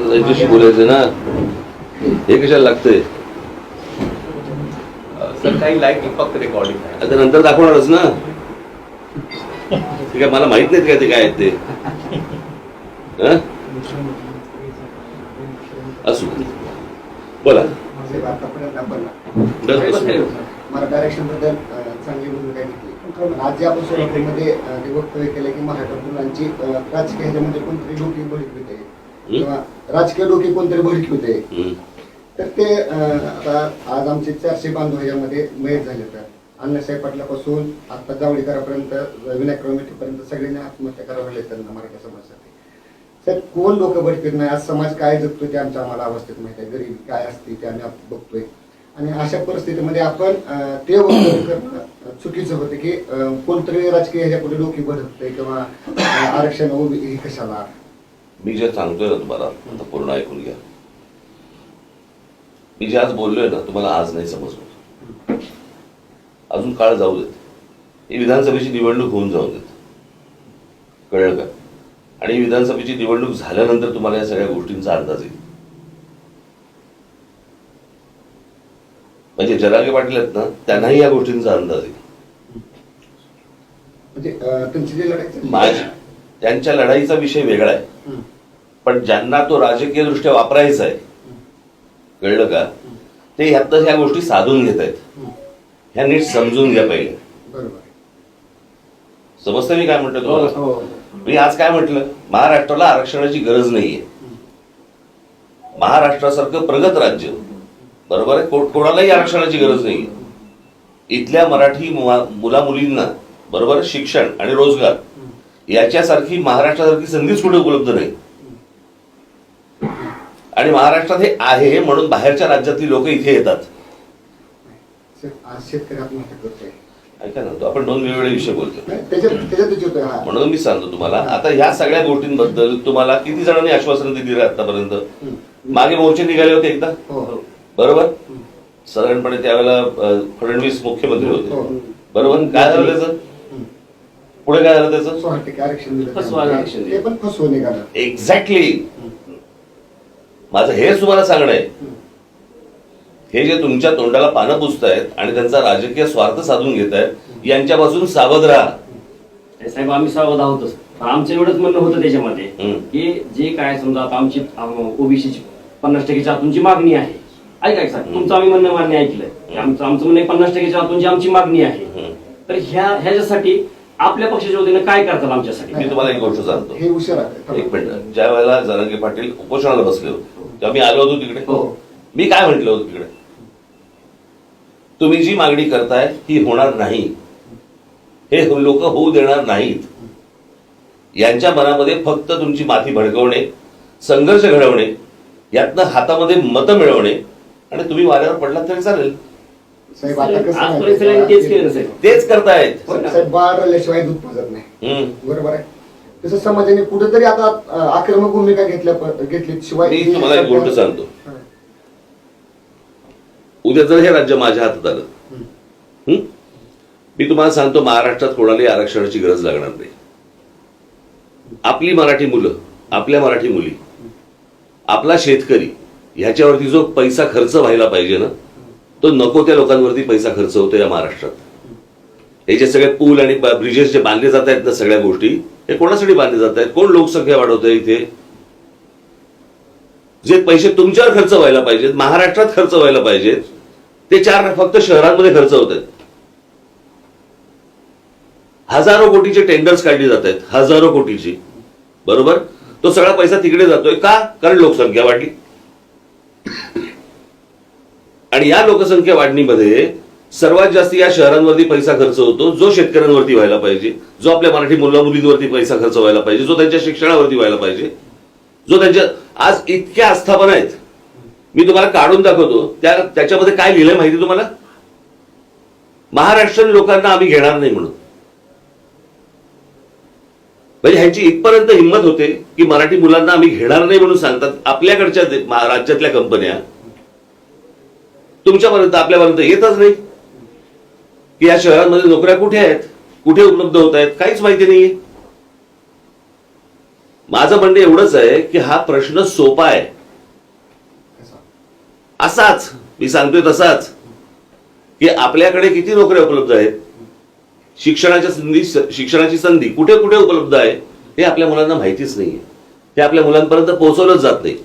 त्यांच्याशी बोलायचं ना, हे कशाला लागतंय सर? काही लाईव्ह फक्त रेकॉर्डिंग आता नंतर दाखवणारच ना. ठीक आहे, मला माहित नाहीत काय ते काय आहेत ते. असू बोला. मला डायरेक्शन बद्दल चांगली भूमिका घेतली. आज जे आपण सोलापूरमध्ये वक्तव्य केलं की मराठा मुलांची राजकीय ह्याच्यामध्ये कोणतरी डोकी भडकवित आहे किंवा राजकीय डोकी कोणतरी भडकवित आहे, तर ते आता आज आमचे 400 बांधव ह्याच्यामध्ये मयत झाले. तर अण्णासाहेब पाटलापासून आता जावळीकरापर्यंत विनायक पर्यंत सगळ्यांनी आत्महत्या करावं लागले त्यांना मराठा समाजासाठी. तर कोण लोक भडकत नाही. आज समाज काय जगतोय ते आमच्या आम्हाला अवस्थेत माहिती आहे. गरिबी काय असते ते आम्ही बघतोय. आणि अशा परिस्थितीमध्ये आपण ते वक्तव्य करणं चुकीचं होतं की कोणतरी राजकीय ह्याच्यापुढे डोकी भडकतंय किंवा आरक्षण हे कशाला. मी जे सांगतोय ना तुम्हाला आता पूर्ण ऐकून घ्या. मी जे आज बोललोय ना तुम्हाला आज नाही समजलं. अजून काळ जाऊ देत. ही विधानसभेची निवडणूक होऊन जाऊ देत. कळलं का? आणि विधानसभेची निवडणूक झाल्यानंतर तुम्हाला या सगळ्या गोष्टींचा अंदाज येईल. म्हणजे जरांगे पाटील आहेत ना, त्यांनाही या गोष्टींचा अंदाज येईल. म्हणजे त्यांची जी लढाई त्यांच्या लढाईचा विषय वेगळा आहे, पण ज्यांना तो राजकीय दृष्ट्या वापरायचा आहे, कळलं का, ते ह्यातच ह्या गोष्टी साधून घेत आहेत. ह्या नीट समजून घ्या पहिले. समजतं मी काय म्हटलं तुम्हाला? मी आज काय म्हटलं? महाराष्ट्राला आरक्षणाची गरज नाहीये. महाराष्ट्रासारखं प्रगत राज्य, बरोबर आहे, कोणालाही आरक्षणाची गरज नाही. इथल्या मराठी मुला मुलींना बरोबर शिक्षण आणि रोजगार याच्यासारखी महाराष्ट्रासारखी संधीच कुठे उपलब्ध नाही. आणि महाराष्ट्रात हे आहे म्हणून बाहेरच्या राज्यातली लोक इथे येतात. ऐका ना, तो आपण 2 वेगवेगळे विषय बोलतो म्हणून मी सांगतो तुम्हाला. आता ह्या सगळ्या गोष्टींबद्दल तुम्हाला किती जणांनी आश्वासन दिली आतापर्यंत? मागे मोर्चे निघाले होते एकदा, बरोबर, साधारणपणे त्यावेळेला फडणवीस मुख्यमंत्री होते, बरोबर. काय झालं त्याचं पुढे? काय झालं त्याचं? एक्झॅक्टली. माझं हेच तुम्हाला सांगणं आहे. हे जे तुमच्या तोंडाला पानं पुसतायत आणि त्यांचा राजकीय स्वार्थ साधून घेत आहेत, यांच्यापासून सावध राहा. साहेब आम्ही सावध आहोतच. आमचं एवढंच म्हणणं होतं त्याच्यामध्ये की जे काय समजा आता आमची ओबीसीची 50% आतूनची मागणी आहे. ऐका साहेब, तुमचं आम्ही म्हणणं मान्य ऐकलंय. आमचं म्हणणं 50% आतूनची आमची मागणी आहे. तर ह्याच्यासाठी आपल्या पक्षाच्या वतीनं काय करतात आमच्यासाठी? मी तुम्हाला एक गोष्ट सांगतो. एक मिनिट. ज्या वेळेला जरांगे पाटील उपोषणाला बसले होते तेव्हा मी आलो होतो तिकडे. मी काय म्हटलं होतं तिकडे? तुम्ही जी मागणी करताय ही होणार नाही. हे लोक होऊ देणार नाहीत. यांच्या मनामध्ये फक्त तुमची माथी भडकवणे, संघर्ष घडवणे, यातनं हातामध्ये मतं मिळवणे, आणि तुम्ही वाऱ्यावर पडलात तरी चालेल. तेच करतायत. बाळ रडल्याशिवाय दूध पाजत नाही, बरोबर आहे. तसं समाजाने कुठेतरी आता आक्रमक भूमिका घेतली शिवाय. मी तुम्हाला एक गोष्ट सांगतो. उद्या जर हे राज्य माझ्या हातात आलं, मी तुम्हाला सांगतो महाराष्ट्रात कोणालाही आरक्षणाची गरज लागणार नाही. आपली मराठी मुलं, आपल्या मराठी मुली, आपला शेतकरी, ह्याच्यावरती जो पैसा खर्च व्हायला पाहिजे ना, तो नको त्या लोकांवरती पैसा खर्च होतो या महाराष्ट्रात. हे जे सगळे पूल आणि ब्रिजेस जे बांधले जात आहेत ना, सगळ्या गोष्टी हे कोणासाठी बांधले जात आहेत? कोण लोकसंख्या वाढवत आहे इथे? जे पैसे तुमच्यावर खर्च व्हायला पाहिजेत, महाराष्ट्रात खर्च व्हायला पाहिजेत, ते 4 फक्त शहरांमध्ये खर्च होत आहेत. हजारो कोटीचे टेंडर्स काढली जात आहेत, हजारो कोटीची, बरोबर. तो सगळा पैसा तिकडे जातोय का? कारण लोकसंख्या वाढली. आणि या लोकसंख्या वाढणीमध्ये सर्वात जास्त या शहरांवरती पैसा खर्च होतो, जो शेतकऱ्यांवरती व्हायला पाहिजे, जो आपल्या मराठी मुलामुलींवरती पैसा खर्च व्हायला पाहिजे, जो त्यांच्या शिक्षणावरती व्हायला पाहिजे, जो त्यांच्या आज इतक्या आस्थापना आहेत. मी तुम्हाला काढून दाखवतो. त्याच्यामध्ये काय लिहिलंय माहिती तुम्हाला? महाराष्ट्रीयन लोकांना आम्ही घेणार नाही म्हणून. म्हणजे ह्यांची इथपर्यंत हिंमत होते की मराठी मुलांना आम्ही घेणार नाही म्हणून सांगतात. आपल्याकडच्या राज्यातल्या कंपन्या तुमच्यापर्यंत आपल्यापर्यंत येतच नाही की या शहरांमध्ये नोकऱ्या कुठे आहेत, कुठे उपलब्ध होत आहेत, काहीच माहिती नाहीये. माझं म्हणणं एवढंच आहे की हा प्रश्न सोपा आहे, असाच मी सांगतोय तसाच, की आपल्याकडे किती नोकऱ्या उपलब्ध आहेत, शिक्षणाची संधी कुठे कुठे उपलब्ध आहे हे आपल्या मुलांना माहितीच नाहीये, हे आपल्या मुलांपर्यंत पोहोचवलंच जात नाही.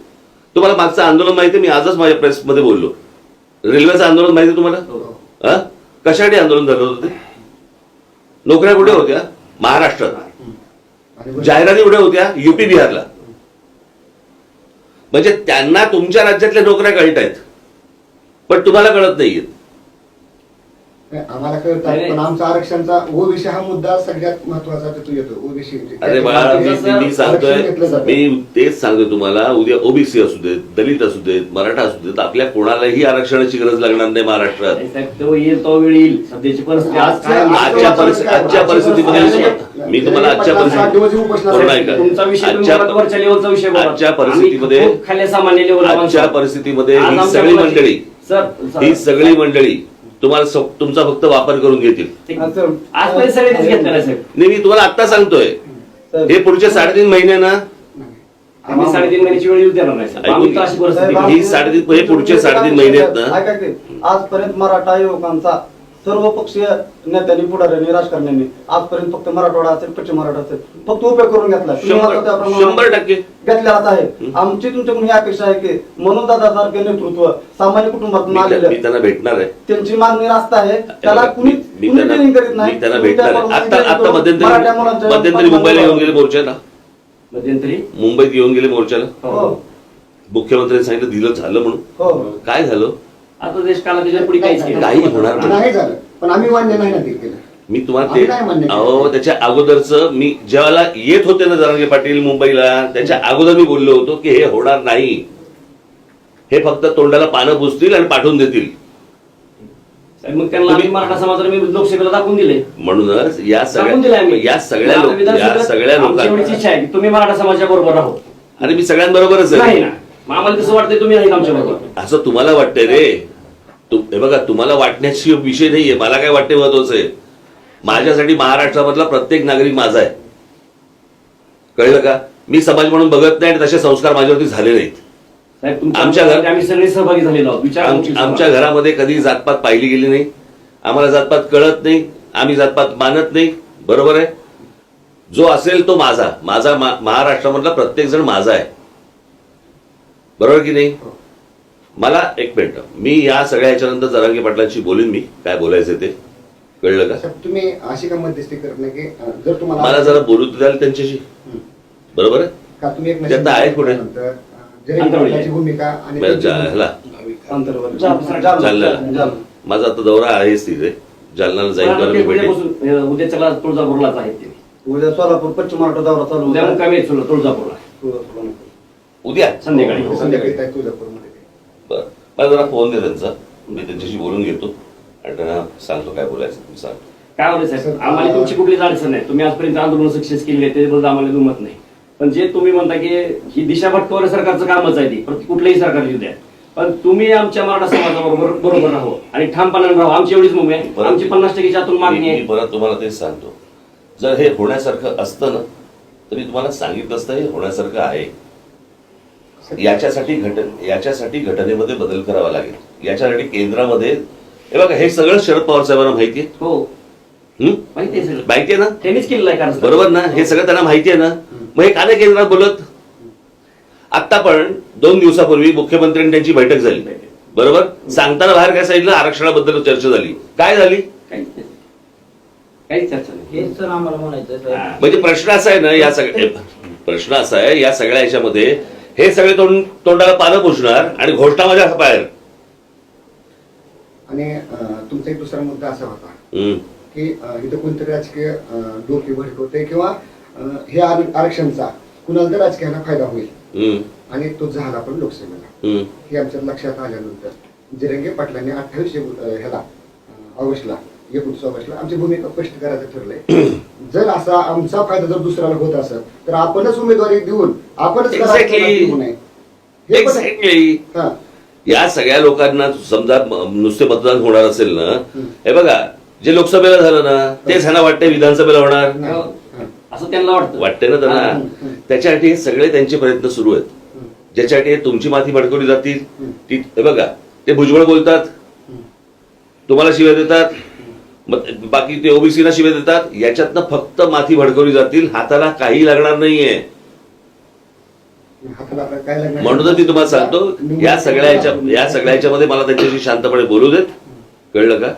तुम्हाला मागचं आंदोलन माहिती आहे, मी आजच माझ्या प्रेसमध्ये बोललो, रेल्वेचं आंदोलन माहिती तुम्हाला? कशासाठी आंदोलन झालं होतं ते? नोकऱ्या कुठे होत्या? महाराष्ट्रात. जाहिराती कुठे होत्या? युपी बिहारला. म्हणजे त्यांना तुमच्या राज्यातल्या नोकऱ्या कळत आहेत पण तुम्हाला कळत नाहीये. आम्हाला कळतात, पण आमचा आरक्षणचा ओबीसी हा मुद्दा सगळ्यात महत्वाचा तिथून येतो. ओबीसी अरे बाळा, मी सांगतोय, मी तेच सांगतोय तुम्हाला, उद्या ओबीसी असू देत, दलित असू देत, मराठा असू देत, आपल्या कोणालाही आरक्षणाची गरज लागणार नाही महाराष्ट्रात. आजच्या परिस्थितीमध्ये मी तुम्हाला आजच्या परिस्थितीमध्ये ही सगळी मंडळी तुम्हाला तुमचा फक्त वापर करून घेतील. नाही, मी तुम्हाला आता सांगतोय, हे पुढचे 3.5 महिने ना, आम्ही 3.5 महिन्याची वेळ येऊ देणार नाही सर. आम्ही तर अशी परिस्थिती, ही 3.5 हे पुढचे 3.5 महिने आहेत ना. ऐका की, आजपर्यंत मराठा युवकांचा सर्व पक्षीय नेत्यांनी, पुढाऱ्यांनी, राजकारण्यांनी आजपर्यंत फक्त मराठवाडा असेल, पश्चिम मराठा असेल, फक्त उपयोग करून घेतला. 100% घेतलेलाच आहे. आमची तुमच्याकडून ही अपेक्षा आहे की म्हणून दादासारखे नेतृत्व सामान्य कुटुंबातून आलेलं, मी त्यांना भेटणार आहे. त्यांची मागणी रास्त आहे, त्याला कुणी ट्रेनिंग करीत नाही. मी त्यांना भेटणार आहे. आता मध्यंतरी मुंबईला येऊन गेले मोर्चाला, मध्यंतरी मुंबईत येऊन गेले मोर्चाला. हो. मुख्यमंत्र्यांनी सांगितलं दिलं झालं म्हणून. हो. काय झालं? आता देश काला त्याच्या पुढे काहीच केलं काही होणार नाही झालं, पण आम्ही मान्य नाही ना ते केलं. मी तुम्हाला आम्ही काय मान्य ते केलं? त्याच्या अगोदरच मी ज्यावेळेला येत होते ना जरांगे पाटील मुंबईला, त्याच्या अगोदर मी बोललो होतो की हे होणार नाही, हे फक्त तोंडाला पानं पुसतील आणि पाठवून देतील. मग त्यांना आम्ही मराठा समाजाला मी लोकसभेला दाखवून दिले. म्हणूनच या दाखवून दिले आम्ही. सगळ्या आमची एवढीच लोकांना, इच्छा आहे की तुम्ही मराठा समाजाच्या बरोबर राहो. अरे मी सगळ्यांबरोबरच नाही आहे ना, मग आम्हाला कसं वाटतंय तुम्ही नाही आमच्या बरोबर. असं तुम्हाला वाटतंय रे. हे बघा, तुम्हाला वाटण्याची विषय नाहीये, मला काय वाटते महत्वाचं आहे. माझ्यासाठी महाराष्ट्रामधला प्रत्येक नागरिक माझा आहे, कळलं का? मी समाज म्हणून बघत नाही आणि तसे संस्कार माझ्यावरती झाले नाहीत. साहेब, तुमच्या घरात आम्ही सगळे सहभागी झालेलो आहोत. विचार आमच्या घरामध्ये कधी जातपात पाहिली गेली नाही, आम्हाला जातपात कळत नाही, आम्ही जातपात मानत नाही. बरोबर आहे? जो असेल तो माझा, महाराष्ट्रामधला प्रत्येक जण माझा आहे. बरोबर की नाही? मला एक मिनिट, मी या सगळ्या ह्याच्यानंतर जरांगे पाटलांशी बोलीन, मी काय बोलायचं ते, कळलं का? तुम्ही अशी का मध्यस्थी करत नाही की जर तुम्हाला मला जरा बोलू द्याल त्यांच्याशी, बरोबर आहे? का तुम्ही एक त्यांना आहेत कुठे? जरी भूमिका आणि ह्याला जालना. माझा आता दौरा आहेच तिथे, जालन्याला जाईल मी भेटेन. उद्याच्याला तुळजापूरलाच आहेत ते. उद्या सोलापूर पश्चिम महाराष्ट्र दौरा चालू उद्या मुक्कामी आहेत तुळजापूरला उद्या संध्याकाळी. तुळजापूरमध्ये बरं, मला जरा फोन दे त्यांचा, मी त्यांच्याशी बोलून घेतो आणि त्यांना सांगतो काय बोलायचं. तुम्ही सांग काय होतं साहेब, आम्हाला तुमची कुठलीच अडचण नाही. तुम्ही आजपर्यंत आंदोलन सक्सेस केली आहे त्याच्याबद्दल आम्हाला दुमत नाही. पण जे तुम्ही म्हणता की ही दिशा भटकवण्या सरकारचं कामच आहे ती, कुठलंही सरकार येऊ द्या, पण तुम्ही आमच्या मराठा समाजाबरोबर राहू आणि ठामपणाने राहू. आमची एवढीच मुंबई आहे, आमची 50% आतून मागणी आहे. मी परत तुम्हाला तेच सांगतो, जर हे होण्यासारखं असतं ना तरी तुम्हाला सांगितलं असतं हे होण्यासारखं आहे. याच्यासाठी घटनेमध्ये बदल करावा लागेल. याच्यासाठी केंद्रामध्ये हे बघा, हे सगळं शरद पवार साहेबांना माहिती आहे. हो, माहिती आहे सगळं, माहिती आहे ना, त्यांनीच केलेलं आहे. कारण बरोबर ना, हे सगळं त्यांना माहिती आहे ना. मग हे का नाही केंद्रात बोलत? आता पण 2 दिवसापूर्वी मुख्यमंत्र्यांनी त्यांची बैठक झाली, बरोबर? सांगताना बाहेर काय सांगितलं? आरक्षणाबद्दल चर्चा झाली. काय झाली? काही चर्चा नाही. हेच तर आम्हाला म्हणायचं. म्हणजे प्रश्न असा आहे ना, प्रश्न असा आहे या सगळ्या ह्याच्यामध्ये हे सगळे तोंडाला पानं पुसणार आणि घोषणा माझ्या बाहेर. आणि तुमचा एक दुसरा मुद्दा असा होता की इथं कोणतरी राजकीय डोके भडकवते किंवा हे आरक्षणचा कुणाला तर राजकीयांना फायदा होईल आणि तो झाला पण लोकसभेला. हे आमच्या लक्षात आल्यानंतर जरांगे पाटलांनी 28 ऑगस्टला 29 ऑगस्टला आमची भूमिका स्पष्ट करायचं ठरलंय. जर असा आमचा फायदा जर दुसऱ्याला होत असेल तर आपणच उमेदवारी देऊन आपणच या सगळ्या लोकांना समजा नुसते मतदान होणार असेल ना, हे बघा जे लोकसभेला झालं ना तेच ह्यांना वाटतंय विधानसभेला होणार. असं त्यांना वाटतं. वाटतंय ना त्यांना. त्याच्यासाठी हे सगळे त्यांचे प्रयत्न सुरू आहेत, ज्याच्यासाठी तुमची माथी भडकवली जातील. ती हे बघा, ते भुजबळ बोलतात, तुम्हाला शिव्या देतात, मग बाकी ते ओबीसीला शिव्या देतात. याच्यातनं फक्त माथी भडकवली जातील, हाताला काही लागणार नाहीये. हाताला आपल्याला काय लागणार? म्हणूनच मी तुम्हाला सांगतो, या सगळ्याच्या मध्ये मला त्यांच्याशी शांतपणे बोलू देत. कळलं का?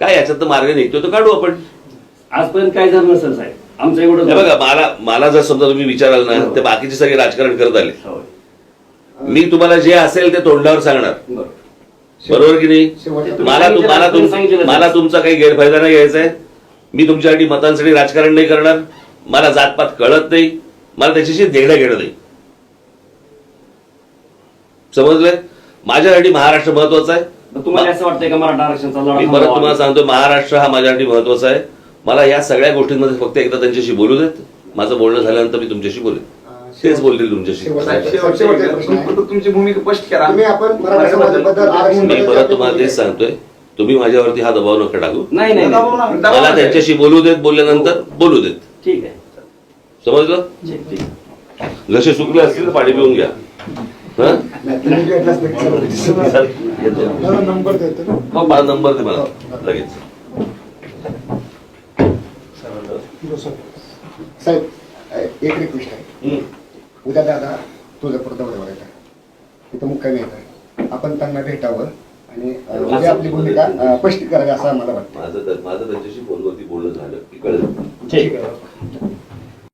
काय याच्यातनं मार्ग निघतो तो काढू आपण. आजपर्यंत काय झालं नसेल साहेब, आमचं एवढं हे बघा, मला जर समजा तुम्ही विचाराल ना, ते बाकीचे सगळे राजकारण करत आले. होय. मी तुम्हाला जे असेल ते तोंडावर सांगणार, बरोबर. बरोबर की नाही? शेवटचं मला तुमचा काही गैरफायदा नाही घ्यायचा आहे. मी तुमच्यासाठी मतांसाठी राजकारण नाही करणार. मला जातपात कळत नाही, मला त्याच्याशी देणं घेणं नाही. समजलंय? माझ्यासाठी महाराष्ट्र महत्वाचा आहे. मग तुम्हाला असं वाटतंय का मराठा आरक्षणाचा लढा मी परत तुम्हाला सांगतो, महाराष्ट्र हा माझ्यासाठी महत्वाचा आहे. मला या सगळ्या गोष्टींमध्ये फक्त एकदा त्यांच्याशी बोलू देत. माझं बोलणं झाल्यानंतर मी तुमच्याशी बोलेन. तेच बोलतील तुमच्याशी. तुमची भूमिका स्पष्ट करा. तुम्ही आपण मराठा समाजाबद्दल आरक्षण मी परत तुम्हाला तेच सांगतोय, तुम्ही माझ्यावरती हा दबाव नका टाकू. नाही नाही नाही. मला त्यांच्याशी बोलू देत, बोलल्यानंतर बोलू देत. ठीक आहे. समजलं? ठीक ठीक. जसे सुकले असतील तर पाणी पिऊन घ्या. हं? नाही, तुम्ही भेटलाच नाही. चल, येतो. मला नंबर देतो ना. मग माझा नंबर दे मला लगेच. साहेब, एक रिक्वेस्ट आहे. हं. उद्या दादा तुळजापूर दौऱ्यावर येतात, तिथं मुक्कामी येतात. आपण त्यांना भेटावं आणि उद्या आपली भूमिका स्पष्ट करावी असं आम्हाला वाटतं. माझं त्यांच्याशी फोनवरती बोलणं झालं की कळलं. ठीक आहे.